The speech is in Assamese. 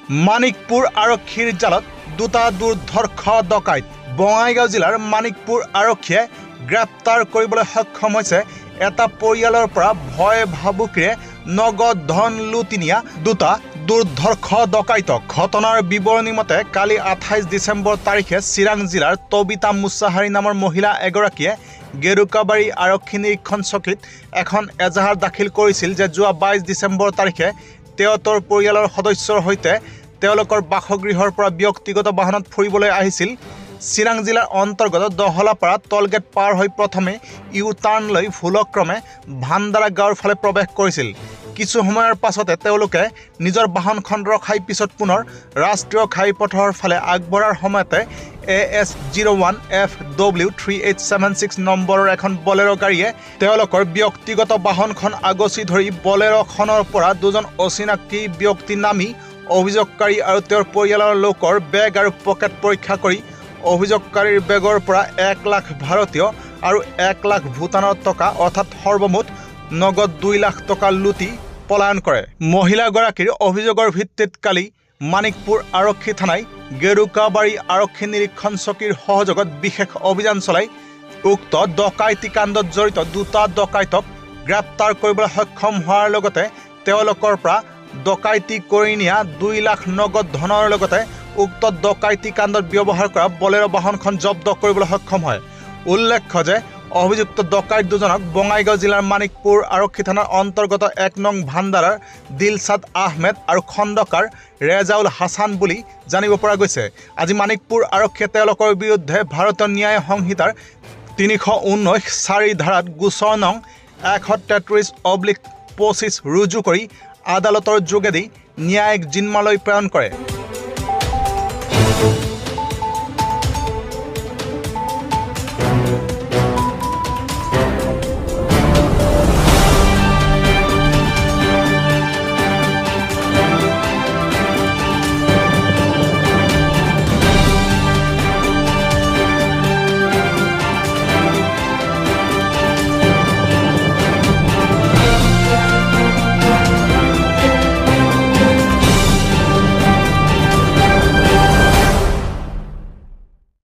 মানিকপুৰ আৰক্ষীৰ জালত দুটা দুৰ্ধৰ্ষ ডকাইত বঙাইগাঁও জিলাৰ মানিকপুৰ আৰক্ষীয়ে গ্ৰেপ্তাৰ কৰিবলৈ সক্ষম হৈছে এটা পৰিয়ালৰ পৰা ভয় ভাবুকিৰে নগদ ধন লুটি নিয়া দুটা দুৰ্ধৰ্ষ ডকাইতক। ঘটনাৰ বিৱৰণী মতে কালি 28 ডিচেম্বৰ তাৰিখে চিৰাং জিলাৰ তবিতা মুছাহাৰী নামৰ মহিলা এগৰাকীয়ে গেৰুকাবাৰী আৰক্ষী নিৰীক্ষণ চকীত এখন এজাহাৰ দাখিল কৰিছিল যে যোৱা 22 ডিচেম্বৰ তাৰিখে তেওঁৰ পৰিয়ালৰ সদস্যৰ সৈতে তেওঁলোকৰ বাসগৃহৰ পৰা ব্যক্তিগত বাহনত ফুৰিবলৈ আহিছিল। চিৰাং জিলাৰ অন্তৰ্গত দহলাপাৰা টলগেট পাৰ হৈ প্ৰথমে ইউ টাৰ্ণ লৈ ভুলক্ৰমে ভাণ্ডাৰা গাঁৱৰ ফালে প্ৰৱেশ কৰিছিল। কিছু সময়ৰ পাছতে তেওঁলোকে নিজৰ বাহনখন ৰখাই পিছত পুনৰ ৰাষ্ট্ৰীয় ঘাইপথৰ ফালে আগবঢ়াৰ সময়তে AS01FW3876 নম্বৰৰ এখন বলেৰো গাড়ীয়ে তেওঁলোকৰ ব্যক্তিগত বাহনখন আগচি ধৰি বলেৰোখনৰ পৰা দুজন অচিনাকি ব্যক্তি নামি অভিযোগকাৰী আৰু তেওঁৰ পৰিয়ালৰ লোকৰ বেগ আৰু পকেট পৰীক্ষা কৰি অভিযোগকাৰীৰ বেগৰ পৰা 1 লাখ ভাৰতীয় আৰু 1 লাখ ভূটানৰ টকা অৰ্থাৎ সৰ্বমুঠ নগদ 2 লাখ টকা লুটি পলায়ন কৰে। মহিলাগৰাকীৰ অভিযোগৰ ভিত্তিত কালি মানিকপুৰ আৰক্ষী থানাই গেৰুকাবাৰী আৰক্ষী নিৰীক্ষণ চকীৰ সহযোগত বিশেষ অভিযান চলাই উক্ত ডকাইতি কাণ্ডত জড়িত দুটা ডকাইতক গ্ৰেপ্তাৰ কৰিবলৈ সক্ষম হোৱাৰ লগতে তেওঁলোকৰ পৰা ডকাইতি কৰি নিয়া 2 লাখ নগদ ধনৰ লগতে উক্ত ডকাইতি কাণ্ডত ব্যৱহাৰ কৰা বলেৰো বাহনখন জব্দ কৰিবলৈ সক্ষম হয়। উল্লেখ্য যে অভিযুক্ত ডকাইত দুজনক বঙাইগাঁও জিলাৰ মানিকপুৰ আৰক্ষী থানাৰ অন্তৰ্গত 1 নং ভাণ্ডাৰাৰ দিলছাদ আহমেদ আৰু খণ্ডকাৰ ৰেজাউল হাছান বুলি জানিব পৰা গৈছে। আজি মানিকপুৰ আৰক্ষীয়ে তেওঁলোকৰ বিৰুদ্ধে ভাৰতীয় ন্যায় সংহিতাৰ 319(4) ধাৰাত গোচৰ নং 133/25 ৰুজু কৰি আদালতৰ যোগেদি ন্যায়িক জিম্মালৈ প্ৰেৰণ কৰে।